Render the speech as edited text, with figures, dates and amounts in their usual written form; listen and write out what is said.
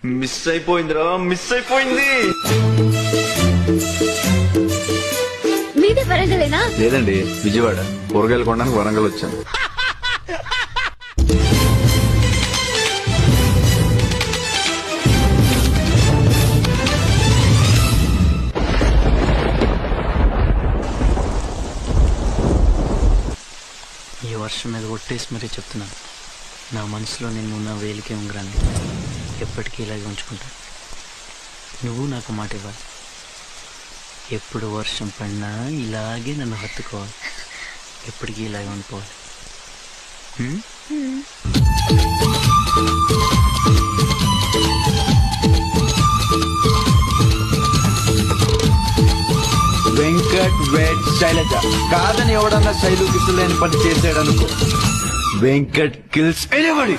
Miss అయిపోయిందిరా, miss అయిపోయింది. మీదే వరంగలేనా? లేదండి, విజయవాడ. కూరగాయలు కొనడానికి వరంగల్ వచ్చాను. ఈ వర్షం మీద ఒట్టేసి మరీ చెప్తున్నాను, నా మనసులో నిన్ను నా వేలికే ఉంగరాన్ని ఎప్పటికీ ఇలాగే ఉంచుకుంటా. నువ్వు నాకు మాట ఇవ్వాలి, ఎప్పుడు వర్షం పడినా ఇలాగే నన్ను హత్తుకోవాలి, ఎప్పటికీ ఇలాగే ఉండిపోవాలి. వెంకట్ వెడ్ శైలజ కాదని ఎవడన్నా శైలు కిసులేని పని చేసాడనుకో, వెంకట్ కిల్స్ ఎనిబడి.